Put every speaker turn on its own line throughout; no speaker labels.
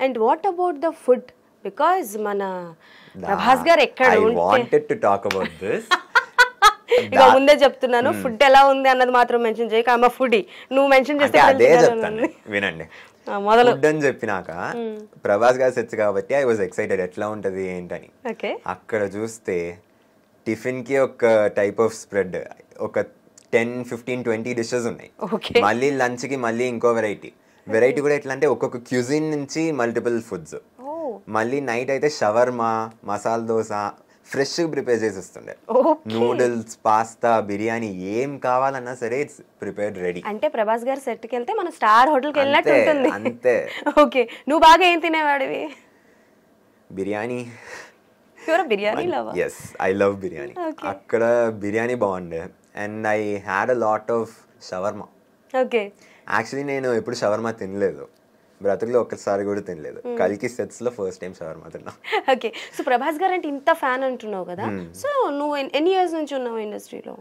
And what about the food? Because మన ప్రభాస్ గారు ఎక్కడ ఇక ముందే చెప్తున్నాను, ఫుడ్ ఎలా ఉంది అన్నది మాత్రం మెన్షన్ చేయక అమ్మ ఫుడీ నువ్వు మెన్షన్ చేస్తే
వినండి. మొదలు అని చెప్పినాక ప్రభాస్ గారు సెట్స్ కాబట్టి ఐ వాజ్ ఎక్సైటెడ్ ఎట్లా ఉంటది ఏంటని. అక్కడ చూస్తే టిఫిన్ కి ఒక టైప్ ఆఫ్ స్ప్రెడ్, ఒక 10, 15, 20 డిషెస్ ఉన్నాయి. మళ్ళీ లంచ్ కి మళ్ళీ ఇంకో వెరైటీ కూడా ఎట్లా అంటే ఒక్కొక్క క్యూజిన్ నుంచి మల్టిపుల్ ఫుడ్స్. మళ్ళీ నైట్ అయితే shawarma, masala dosa fresh prepare చేసి వస్తుండే. నూడిల్స్, పాస్తా, బిర్యానీ ఏం కావాలన్నా సరే ఇట్స్ ప్రిపేర్డ్ రెడీ.
అంటే ప్రభాస్ గారు సెట్ కి వెళ్తే మన స్టార్ హోటల్ కి వెళ్ళినట్టు ఉంటుంది.
అంతే.
ఓకే, నువ్వు బాగా ఏం తినేవాడివి?
Biryani.
Biryani lover?
yes, I love biryani. అక్కడ బిర్యానీ బాగుండే and I had a lot of shawarma.
Okay.
Actually నేను ఎప్పుడు షవర్మా తినలేదు, బ్రతుకులో ఒక్కసారి కూడా తినలేదు. కల్కి సెట్స్ లో ఫస్ట్ టైం షవర్మా తిన్నా.
ఓకే, సో ప్రభాస్ గారు అంటే ఇంత ఫ్యాన్ అంటున్నావు కదా, సో నువ్వు ఎన్ని ఇయర్స్ నుంచి ఉన్నావు ఇండస్ట్రీలో?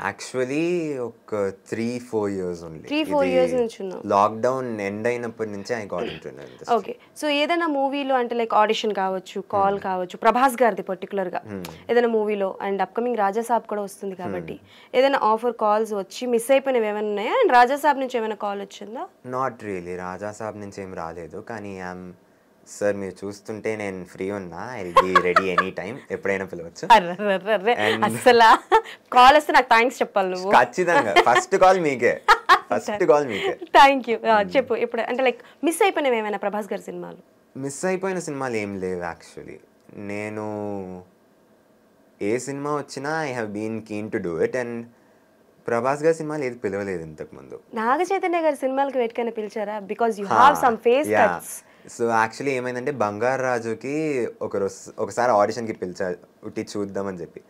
యాక్చువల్లీ ఒక 3-4 years ఓన్లీ.
3-4 years నుంచి ఉన్నావు.
లాక్డౌన్ ఎండ్ అయినప్పటి నుంచి I got into industry.
Okay, so ఏదైనా మూవీలో అంటే లైక్ ఆడిషన్ కావచ్చు, కాల్ కావచ్చు, ప్రభాస్ గారిది పర్టికులర్ గా ఏదైనా మూవీలో, అండ్ అప్కమింగ్ రాజా సాబ్ కూడా వస్తుంది కాబట్టి ఏదైనా ఆఫర్ కాల్స్ వచ్చి మిస్ అయిపోయినవి ఏమైనా ఉన్నాయా? అండ్ రాజా సాబ్ నుంచి ఏమైనా కాల్ వచ్చిందా?
నాట్ రియలీ, రాజా సాబ్ నుంచి ఏం రాలేదు. కానీ సార్ మీరు చూస్తుంటే నేను ఫ్రీ ఉన్నా, I will be ready any time, ఎప్పుడైనా పిలవచ్చు.
అసలు కాల్ వస్తే నాకు థ్యాంక్స్ చెప్పాలి నువ్వు.
ఖచ్చితంగా ఫస్ట్ కాల్ మీకే.
Thank you. చెప్పు ఇప్పుడు అంటే లైక్ మిస్ అయిపోయినవి ఏమైనా ప్రభాస్ గారి సినిమాలు?
మిస్ అయిపోయిన సినిమాలు ఏం లేవు యాక్చువల్లీ. నేను ఏ సినిమా వచ్చినా I have been keen to do it. And Prabhas గారి సినిమాలు ఏది పిలవలేదు ఇంతకు ముందు.
నాగ చైతన్య గారి సినిమాలకి వెయిట్కైనా పిలిచారా? Because you have some face cuts.
So actually ఏమైందంటే బంగారు రాజుకి ఒకసారి ఆడిషన్కి పిలిచారు, ఉట్టి చూద్దామని చెప్పి.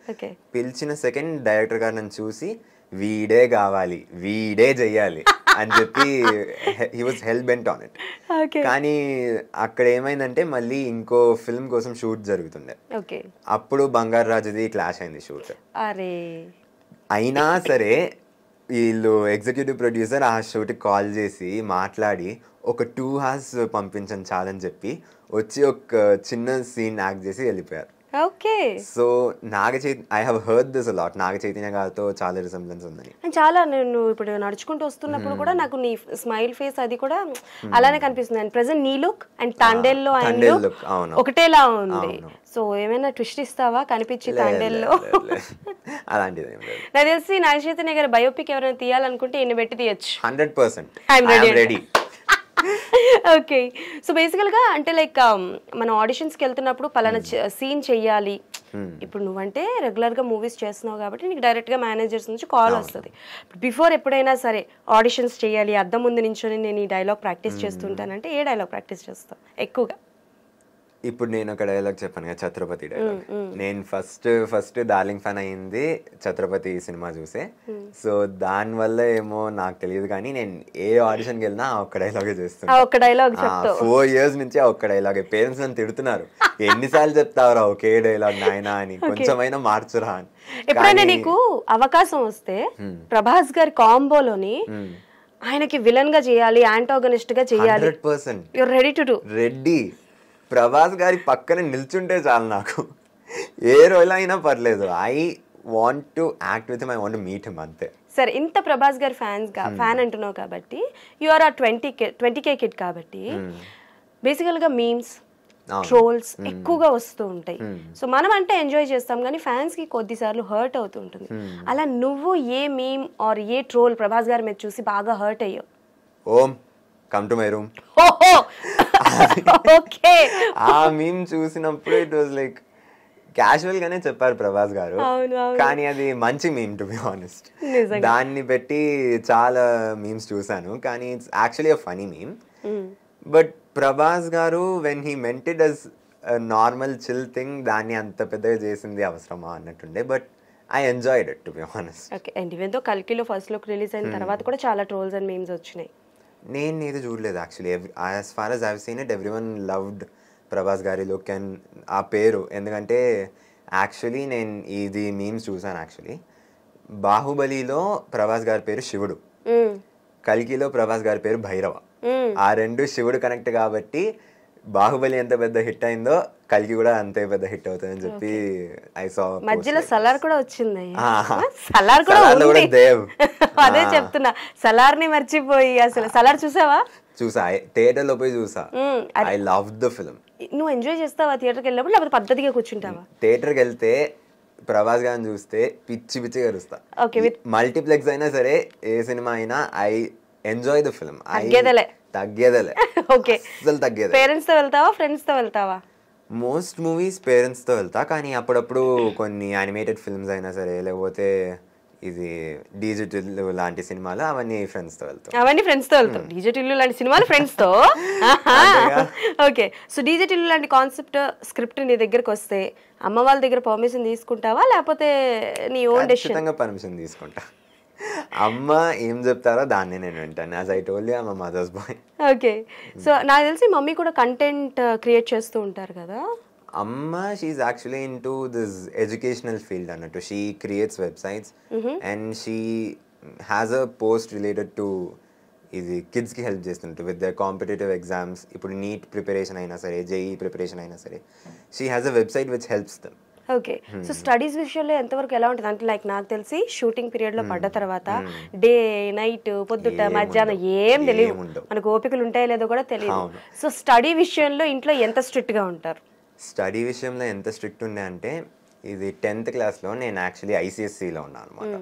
పిలిచిన సెకండ్ డైరెక్టర్ గారు నన్ను చూసి వీడే కావాలి, వీడే చెయ్యాలి అని చెప్పి he was hell bent on it. కానీ అక్కడ ఏమైందంటే మళ్ళీ ఇంకో ఫిల్మ్ కోసం షూట్ జరుగుతుండే, అప్పుడు బంగారు రాజుది క్లాష్ అయింది షూట్. అయినా సరే వీళ్ళు ఎగ్జిక్యూటివ్ ప్రొడ్యూసర్ ఆ షూట్కి కాల్ చేసి మాట్లాడి ఒక 2 hours పంపించండి చాలని చెప్పి వచ్చి ఒక చిన్న సీన్ యాక్ట్ చేసి వెళ్ళిపోయారు. So I have heard this a lot. Naga Chaitanya గారితో చాలా రిసెంబ్లెన్స్ ఉందని.
చాలా నేను ఇప్పుడు నడుచుకుంటూ వస్తున్నప్పుడు కూడా నాకు నీ స్మైల్ ఫేస్ అది కూడా అలానే కనిపిస్తుంది. అండ్ ప్రెసెంట్ నీ లుక్ అండ్ తాండేల్లో ఒకటేలా ఉంది. సో ఏమైనా ట్విస్ట్ ఇస్తావా కనిపించి తాండేల్లో?
అలాంటిది
నాకు తెలిసి నాగ చైతన్య గారి బయోపిక్ ఎవరైనా తీయాలనుకుంటే ఈయన పెట్టి తీయచ్చు.
100%. రెడీ.
ఓకే, సో బేసికల్గా అంటే లైక్ మన ఆడిషన్స్కి వెళ్తున్నప్పుడు పలానా సీన్ చెయ్యాలి. ఇప్పుడు నువ్వంటే రెగ్యులర్గా మూవీస్ చేస్తున్నావు కాబట్టి నీకు డైరెక్ట్గా మేనేజర్స్ నుంచి కాల్ వస్తుంది. బిఫోర్ ఎప్పుడైనా సరే ఆడిషన్స్ చేయాలి, అద్దం ముందు నించొని నేను ఈ డైలాగ్ ప్రాక్టీస్ చేస్తుంటానంటే ఏ డైలాగ్ ప్రాక్టీస్ చేస్తావు ఎక్కువగా?
ఇప్పుడు నేను ఒక డైలాగ్ చెప్పాను కదా, ఛత్రపతి డైలాగ్. నేను ఫస్ట్ డార్లింగ్ ఫ్యాన్ అయ్యింది ఛత్రపతి సినిమా చూసే. సో దానివల్ల ఏమో నాకు తెలియదు కానీ నేను ఏ ఆడిషన్కి వెళ్ళినా ఆ ఒక్క డైలాగే చేస్తాను. 4 years నుంచి ఆ ఒక్క డైలాగే. పేరెంట్స్ నన్ను తిడుతున్నారు, ఎన్నిసార్లు చెప్తావురా ఒకే డైలాగ్ నాయనా అని, కొంచెమైనా మార్చురా అని.
ఎప్పుడైనా నీకు అవకాశం వస్తే ప్రభాస్ గారి కాంబోలోని ఆయనకి విలన్ గా చేయాలి, యాంటాగనిస్ట్ గా చేయాలి,
100%
you are ready to do?
Ready. Prabhas గారి పక్కన నిల్చుంటే చాలు నాకు, ఏ రోల్ అయినా పర్లేదు. I want to act with him, I want to meet him, అంతే.
సరే, ఇంత ప్రభాస్ గారి ఫ్యాన్ అంటున్నావు కాబట్టి యు ఆర్ ఆ 20K కిడ్ కాబట్టి బేసికల్గా మీమ్స్, ట్రోల్స్ ఎక్కువగా వస్తూ ఉంటాయి. సో మనం అంటే ఎంజాయ్ చేస్తాం కానీ ఫ్యాన్స్ కి కొద్దిసార్లు హర్ట్ అవుతూ ఉంటుంది. అలా నువ్వు ఏ మీమ్ ఆర్ ఏ ట్రోల్ ప్రభాస్ గారి మీద చూసి బాగా హర్ట్ అయ్యావు?
ఓం కమ్ టు మై రూమ్, ఆ మీమ్ చూసినప్పుడు ఇట్ వాజ్ లైక్ క్యాజువల్ గానే చెప్పారు ప్రభాస్ గారు, కానీ అది మంచి మీమ్ టు బి ఆనెస్ట్. దాన్ని పెట్టి చాలా మీమ్స్ చూసాను కానీ it's actually a funny meme. But Prabhas గారు when he meant it as normal chill thing, దాన్ని అంత పెద్దగా చేసింది అవసరమా అన్నట్టుండే. But I enjoyed it to be honest.
Okay, and even though కల్కిలో ఫస్ట్ లుక్ రిలీజ్ అయిన తర్వాత కూడా చాలా ట్రోల్స్ అండ్ మీమ్స్ వచ్చినాయి.
నేను ఏదో చూడలేదు actually. As far as I've seen it everyone loved Prabhas గారి లుక్ అండ్ ఆ పేరు. ఎందుకంటే యాక్చువల్లీ నేను ఇది మీమ్స్ చూసాను. యాక్చువల్లీ బాహుబలిలో ప్రభాస్ గారి పేరు శివుడు, కల్కిలో ప్రభాస్ గారి పేరు భైరవ. ఆ రెండు శివుడు కనెక్ట్ కాబట్టి బాహుబలి ఎంత పెద్ద హిట్ అయిందో కల్కి కూడా అంతే పెద్ద హిట్ అవుతుందని చెప్పి ఐ సా.
మధ్యలో సలార్ కూడా వచ్చింది. సలార్ కూడా
దేవ్
అదే చెప్తున్నా, సలార్ ని మర్చిపోయి. అసలు సలార్ చూసావా?
చూసా, థియేటర్ లో పోయి చూసా. I love the film.
నువ్వు ఎంజాయ్ చేస్తావా థియేటర్కి వెళ్ళినప్పుడు, లేకపోతే పద్ధతిగా కూర్చుంటావా?
థియేటర్కి వెళ్తే ప్రభాస్ గారిని చూస్తే పిచ్చి పిచ్చి కరుస్తా. మల్టీప్లెక్స్ అయినా సరే, ఏ సినిమా అయినా ఐ ఎంజాయ్ ద ఫిల్మ్. తగ్గేదలే.
ఓకే,
అసలు తగ్గేది.
పేరెంట్స్ తో వెళ్తావా, ఫ్రెండ్స్ తో వెళ్తావా?
మోస్ట్ మూవీస్ పేరెంట్స్ తో వెళ్తా, కానీ అప్పుడప్పుడు కొన్ని యానిమేటెడ్ ఫిల్మ్స్ అయినా సరే, లేకపోతే ఇది డిజిటల్ లాంటి సినిమాలు, అవన్నీ ఫ్రెండ్స్ తో వెళ్తాం.
అవన్నీ ఫ్రెండ్స్ తో వెళ్తాం. డిజిటల్ లాంటి సినిమాలు ఫ్రెండ్స్ తో. ఓకే, సో డిజిటల్ లాంటి కాన్సెప్ట్ స్క్రిప్ట్ నీ దగ్గరకు వస్తే అమ్మ వాళ్ళ దగ్గర పర్మిషన్ తీసుకుంటావా, లేకపోతే నీ ఓన్ డెసిషన్?
ఖచ్చితంగా పర్మిషన్ తీసుకుంటా. అమ్మ ఏం చెప్తారో దాన్ని నేను వింటాను. As I told you, I am a mother's boy.
Okay, so నాకు తెలిసి మమ్మీ కూడా కంటెంట్ క్రియేట్ చేస్తూ ఉంటారు కదా?
అమ్మ, she is actually into this educational field అన్నట్టు. She creates websites and she has a post related to ఇది కిడ్స్కి హెల్ప్ చేస్తుంటూ విత్ ద కాంపిటేటివ్ ఎగ్జామ్స్. ఇప్పుడు నీట్ ప్రిపరేషన్ అయినా సరే, జేఈ ప్రిపరేషన్ అయినా సరే, she has a website which helps them.
Okay, so studies విషయంలో ఎంతవరకు ఎలా ఉంటుంది అంటే, లైక్ నాకు తెలిసి షూటింగ్ పీరియడ్ లో పడ్డ తర్వాత డే నైట్ పొద్దుట మధ్యాహ్నం ఏం తెలియదు, మనకు ఓపికలు ఉంటాయో లేదో కూడా తెలియదు. సో స్టడీ విషయంలో ఇంట్లో ఎంత స్ట్రిక్ట్ గా ఉంటారు?
స్టడీ విషయంలో ఎంత స్ట్రిక్ట్ ఉండే అంటే, ఇది 10th క్లాస్లో నేను యాక్చువల్లీ ఐసిఎస్సిలో ఉన్నాను అనమాట.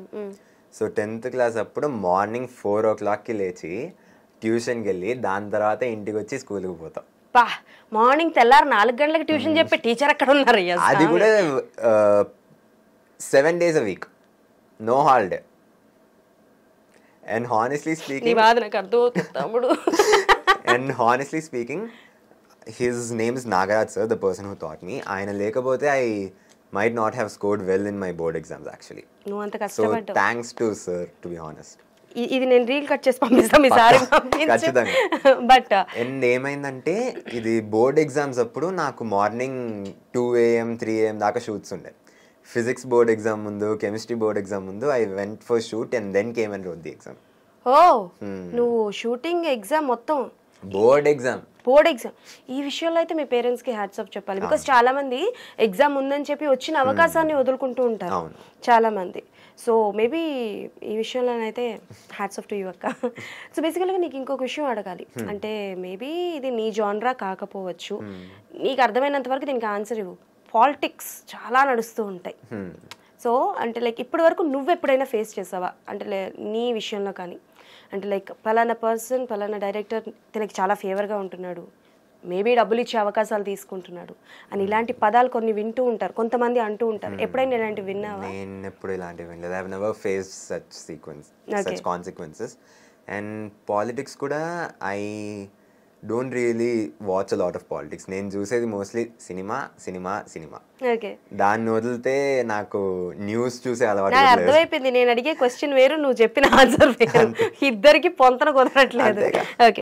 సో 10th క్లాస్ అప్పుడు మార్నింగ్ 4 o'clockకి లేచి ట్యూషన్కి వెళ్ళి దాని తర్వాత ఇంటికి వచ్చి స్కూల్కి పోతాం.
మార్నింగ్ తెల్లారు 4 గంటలకు ట్యూషన్ చెప్పే టీచర్ అక్కడ ఉన్నారు.
అది కూడా 7 days a week, no holiday. And honestly speaking,
నాకు అర్థమవుతుంది తమ్ముడు.
And honestly speaking, his name is Nagaraj sir, the person who taught me. ఆయన లేకపోతే I might not have scored well in my board exams actually.
నువ్వు అంత కష్టపడ్డావు.
So thanks to sir, to be honest.
ఇది నేను reel cut చేసి పంపిస్తాను ఈసారి.
ఖచ్చితంగా.
బట్
అండ్ ఏమైందంటే, ఇది బోర్డ్ ఎగ్జామ్స్ అప్పుడు నాకు మార్నింగ్ 2 AM 3 AM దాకా షూట్స్ ఉండే. ఫిజిక్స్ బోర్డ్ ఎగ్జామ్ ముందు, కెమిస్ట్రీ బోర్డ్ ఎగ్జామ్ ముందు I went for shoot and then came and wrote the exam.
ఓ, నువ్వు షూటింగ్ ఎగ్జామ్ మొత్తం
బోర్డ్ ఎగ్జామ్.
ఈ విషయంలో అయితే మీ పేరెంట్స్కి హ్యాట్స్ ఆఫ్ చెప్పాలి. బికాస్ చాలా మంది ఎగ్జామ్ ఉందని చెప్పి వచ్చిన అవకాశాన్ని వదులుకుంటూ ఉంటారు చాలా మంది. సో మేబీ ఈ విషయంలోనైతే హ్యాట్స్ ఆఫ్ టు యూ అక్క. సో బేసికల్గా నీకు ఇంకొక విషయం అడగాలి. అంటే మేబీ ఇది నీ జాన్రా కాకపోవచ్చు, నీకు అర్థమైనంత వరకు దీనికి ఆన్సర్ ఇవ్వు. పాలిటిక్స్ చాలా నడుస్తూ ఉంటాయి. సో అంటే లైక్ ఇప్పటి వరకు నువ్వు ఎప్పుడైనా ఫేస్ చేసావా? అంటే నీ విషయంలో కానీ, అంటే లైక్ పలానా పర్సన్, పలానా డైరెక్టర్ తనకి చాలా ఫేవర్గా ఉంటున్నాడు, మేబీ డబ్బులు ఇచ్చే అవకాశాలు తీసుకుంటున్నాడు అని ఇలాంటి పదాలు కొన్ని వింటూ ఉంటారు, కొంతమంది అంటూ ఉంటారు. ఎప్పుడైనా ఇలాంటివి విన్నావా?
నేను ఎప్పుడు ఇలాంటివి వినలేదు. I have never faced such consequences. And politics కూడా I don't really watch a lot of politics. నేను చూసేది మోస్ట్లీ సినిమా. దాన్ని వదిలితే నాకు న్యూస్ చూసే అలవాటు.
అర్థమైపోయింది. నేను అడిగే క్వశ్చన్ వేరు, నువ్వు చెప్పిన ఆన్సర్ వేరు, ఇద్దరికి పొంతన కుదరట్లేదు. ఓకే,